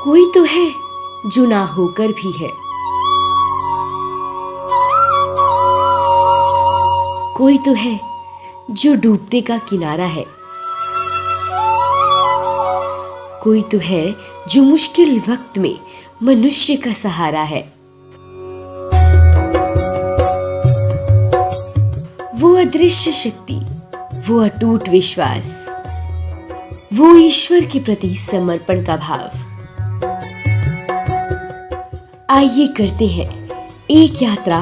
कोई तो है जो ना होकर भी है, कोई तो है जो डूबने का किनारा है, कोई तो है जो मुश्किल वक्त में मनुष्य का सहारा है। वो अदृश्य शक्ति, वो अटूट विश्वास, वो ईश्वर के प्रति समर्पण का भाव। आइए करते हैं एक यात्रा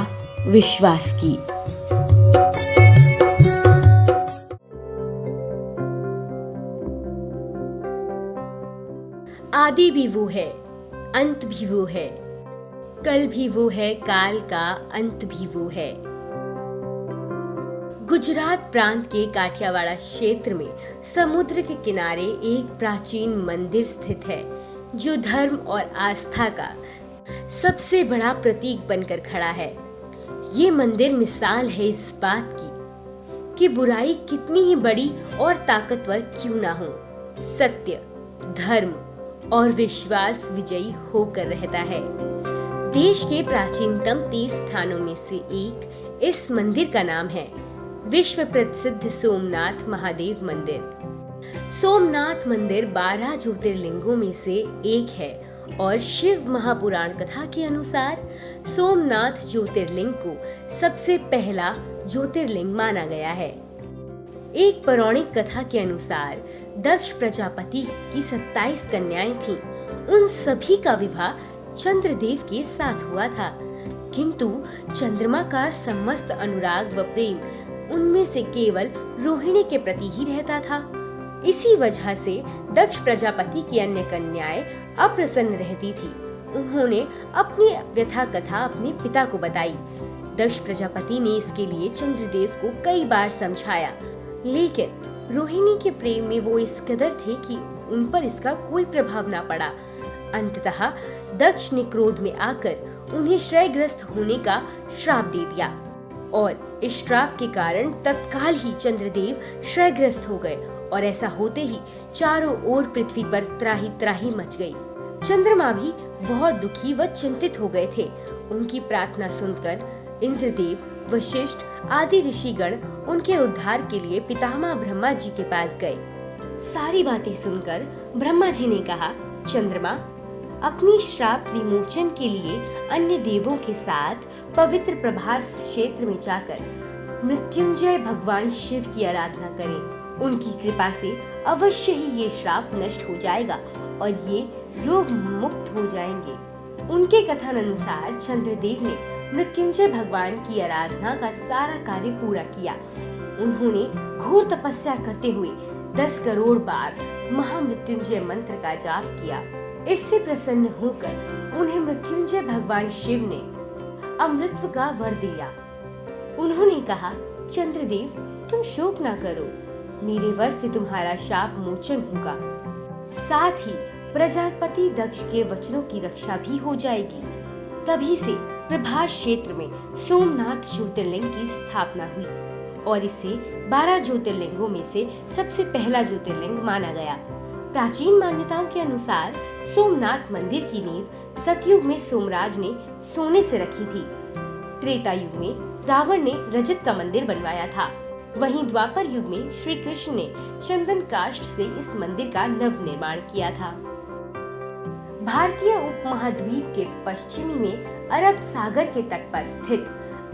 विश्वास की। आदि भी वो है, अंत भी वो है, कल भी वो है, काल का अंत भी वो है। गुजरात प्रांत के काठियावाड़ क्षेत्र में समुद्र के किनारे एक प्राचीन मंदिर स्थित है जो धर्म और आस्था का सबसे बड़ा प्रतीक बनकर खड़ा है। ये मंदिर मिसाल है इस बात की कि बुराई कितनी ही बड़ी और ताकतवर क्यों ना हो, सत्य, धर्म और विश्वास विजयी होकर रहता है। देश के प्राचीनतम तीर्थ स्थानों में से एक इस मंदिर का नाम है विश्व प्रसिद्ध सोमनाथ महादेव मंदिर। सोमनाथ मंदिर 12 ज्योतिर्लिंगों में से एक है और शिव महापुराण कथा के अनुसार सोमनाथ ज्योतिर्लिंग को सबसे पहला ज्योतिर्लिंग माना गया है। एक पौराणिक कथा के अनुसार दक्ष प्रजापति की 27 कन्याएं थीं। उन सभी का विवाह चंद्रदेव के साथ हुआ था, किंतु चंद्रमा का समस्त अनुराग व प्रेम उनमें से केवल रोहिणी के प्रति ही रहता था। इसी वजह से दक्ष प्रजापति की अन्य कन्याएं अप्रसन्न रहती थी। उन्होंने अपनी व्यथा कथा अपने पिता को बताई। दक्ष प्रजापति ने इसके लिए चंद्रदेव को कई बार समझाया, लेकिन रोहिणी के प्रेम में वो इस कदर थे कि उन पर इसका कोई प्रभाव ना पड़ा। अंततः दक्ष ने क्रोध में आकर उन्हें श्रेयग्रस्त होने का श्राप दे दिया और इस श्राप के कारण तत्काल ही चंद्रदेव श्रेयग्रस्त हो गए और ऐसा होते ही चारों ओर पृथ्वी पर त्राही त्राही मच गई। चंद्रमा भी बहुत दुखी व चिंतित हो गए थे। उनकी प्रार्थना सुनकर इंद्रदेव, वशिष्ठ आदि ऋषिगण उनके उद्धार के लिए पितामह ब्रह्मा जी के पास गए। सारी बातें सुनकर ब्रह्मा जी ने कहा, चंद्रमा, अपनी श्राप विमोचन के लिए अन्य देवों के साथ पवित्र प्रभास क्षेत्र में जाकर मृत्युंजय भगवान शिव की आराधना करें। उनकी कृपा से अवश्य ही ये श्राप नष्ट हो जाएगा और ये रोग मुक्त हो जाएंगे। उनके कथन अनुसार चंद्रदेव ने मृत्युंजय भगवान की आराधना का सारा कार्य पूरा किया। उन्होंने घोर तपस्या करते हुए 10 करोड़ बार महामृत्युंजय मंत्र का जाप किया। इससे प्रसन्न होकर उन्हें मृत्युंजय भगवान शिव ने अमृतत्व का वर दिया। उन्होंने कहा, चंद्रदेव, तुम शोक ना करो, मेरे वर से तुम्हारा शाप मोचन होगा, साथ ही प्रजापति दक्ष के वचनों की रक्षा भी हो जाएगी। तभी से प्रभास क्षेत्र में सोमनाथ ज्योतिर्लिंग की स्थापना हुई और इसे 12 ज्योतिर्लिंगों में से सबसे पहला ज्योतिर्लिंग माना गया। प्राचीन मान्यताओं के अनुसार सोमनाथ मंदिर की नींव सतयुग में सोमराज ने सोने से रखी थी। त्रेता युग में रावण ने रजत का मंदिर बनवाया था। वहीं द्वापर युग में श्री कृष्ण ने चंदन काष्ठ से इस मंदिर का नव निर्माण किया था। भारतीय उपमहाद्वीप के पश्चिमी में अरब सागर के तट पर स्थित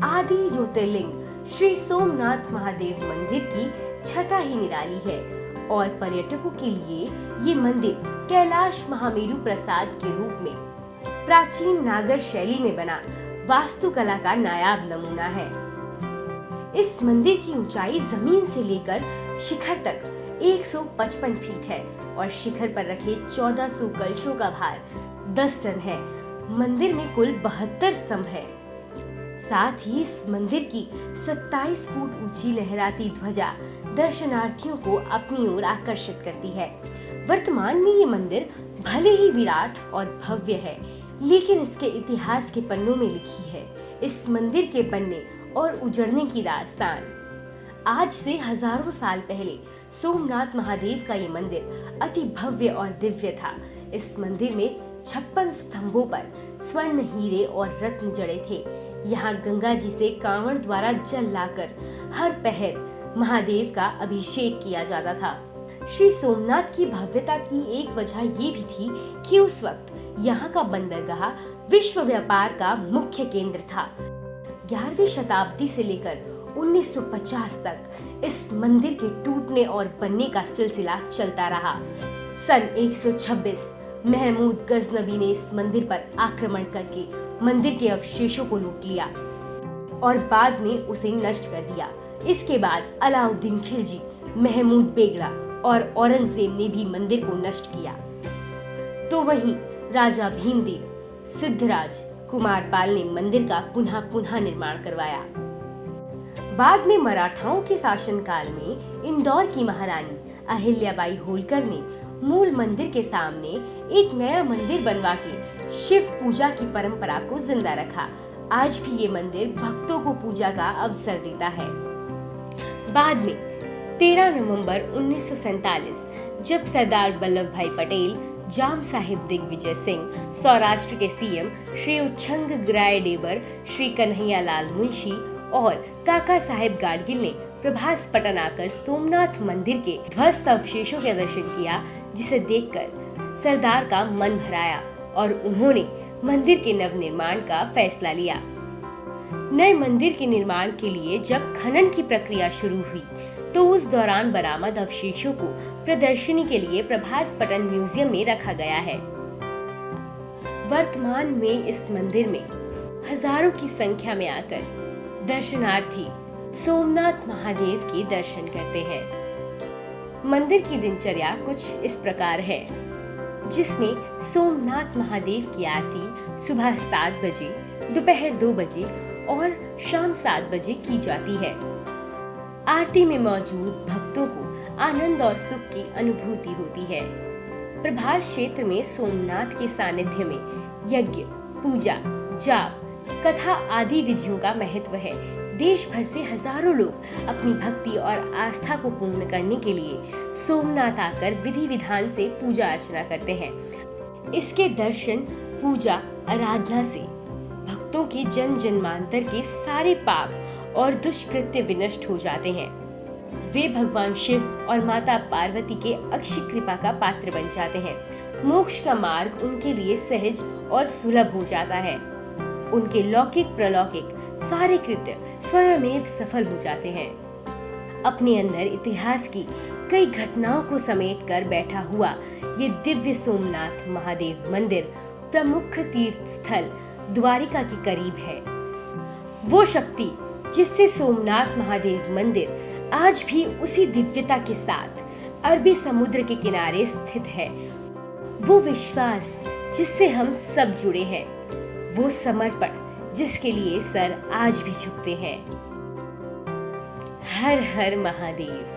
आदि ज्योतिर्लिंग श्री सोमनाथ महादेव मंदिर की छठा ही निराली है और पर्यटकों के लिए ये मंदिर कैलाश महामेरु प्रसाद के रूप में प्राचीन नागर शैली में बना वास्तुकला का नायाब नमूना है। इस मंदिर की ऊंचाई जमीन से लेकर शिखर तक 155 फीट है और शिखर पर रखे 1400 कलशों का भार 10 टन है। मंदिर में कुल 72 स्तंभ है। साथ ही इस मंदिर की 27 फुट ऊंची लहराती ध्वजा दर्शनार्थियों को अपनी ओर आकर्षित करती है। वर्तमान में ये मंदिर भले ही विराट और भव्य है, लेकिन इसके इतिहास के पन्नों में लिखी है इस मंदिर के बनने और उजड़ने की दास्तान। आज से हजारों साल पहले सोमनाथ महादेव का ये मंदिर अति भव्य और दिव्य था। इस मंदिर में 56 स्तंभों पर स्वर्ण, हीरे और रत्न जड़े थे। यहाँ गंगा जी से कांवड़ द्वारा जल लाकर हर पहर महादेव का अभिषेक किया जाता था। श्री सोमनाथ की भव्यता की एक वजह ये भी थी कि उस वक्त यहाँ का बंदरगाह विश्व व्यापार का मुख्य केंद्र था। 11वीं शताब्दी से लेकर 1950 तक इस मंदिर के टूटने और बनने का सिलसिला चलता रहा। सन 126 महमूद गजनवी ने इस मंदिर पर आक्रमण करके मंदिर के अवशेषों को लूट लिया और बाद में उसे नष्ट कर दिया। इसके बाद अलाउद्दीन खिलजी, महमूद बेगड़ा और औरंगजेब ने भी मंदिर को नष्ट किया। तो वहीं राजा भीमदेव, सिद्धराज, कुमारपाल ने मंदिर का पुनः निर्माण करवाया। बाद में मराठाओं के शासनकाल में इंदौर की महारानी अहिल्याबाई होलकर ने मूल मंदिर के सामने एक नया मंदिर बनवा के शिव पूजा की परंपरा को जिंदा रखा। आज भी ये मंदिर भक्तों को पूजा का अवसर देता है। बाद में 13 नवंबर 1947 जब सरदार वल्लभ भाई पटेल, जाम साहिब दिग्विजय सिंह, सौराष्ट्र के सीएम श्री उच्छंग ग्रायडेबर, श्री कन्हैया लाल मुंशी और काका साहेब गाडगिल ने प्रभास पटन आकर सोमनाथ मंदिर के ध्वस्त अवशेषों के दर्शन किया, जिसे देखकर सरदार का मन भराया और उन्होंने मंदिर के नवनिर्माण का फैसला लिया। नए मंदिर के निर्माण के लिए जब खनन की प्रक्रिया शुरू हुई तो उस दौरान बरामद अवशेषों को प्रदर्शनी के लिए प्रभास पटन म्यूजियम में रखा गया है। वर्तमान में इस मंदिर में हजारों की संख्या में आकर दर्शनार्थी सोमनाथ महादेव के दर्शन करते हैं। मंदिर की दिनचर्या कुछ इस प्रकार है, जिसमें सोमनाथ महादेव की आरती सुबह 7 बजे, दोपहर 2 बजे और शाम 7 बजे की जाती है। आरती में मौजूद भक्तों को आनंद और सुख की अनुभूति होती है। प्रभास क्षेत्र में सोमनाथ के सानिध्य में यज्ञ, पूजा, जाप, कथा आदि विधियों का महत्व है। देश भर से हजारों लोग अपनी भक्ति और आस्था को पूर्ण करने के लिए सोमनाथ आकर विधि विधान से पूजा अर्चना करते हैं। इसके दर्शन, पूजा, आराधना से भक्तों के जन्म जन्मांतर के सारे पाप और दुष्कृत्य विनष्ट हो जाते हैं। वे भगवान शिव और माता पार्वती के अक्षय कृपा का पात्र बन जाते हैं। मोक्ष का मार्ग उनके लिए सहज और सुलभ हो जाता है। उनके लौकिक प्रलौकिक सारे कृत्य स्वयमेव सफल हो जाते हैं। अपने अंदर इतिहास की कई घटनाओं को समेट कर बैठा हुआ ये दिव्य सोमनाथ महादेव मंदिर प्रमुख तीर्थ स्थल द्वारिका के करीब है। वो शक्ति जिससे सोमनाथ महादेव मंदिर आज भी उसी दिव्यता के साथ अरबी समुद्र के किनारे स्थित है, वो विश्वास जिससे हम सब जुड़े हैं, वो समर्पण जिसके लिए सर आज भी झुकते हैं। हर हर महादेव।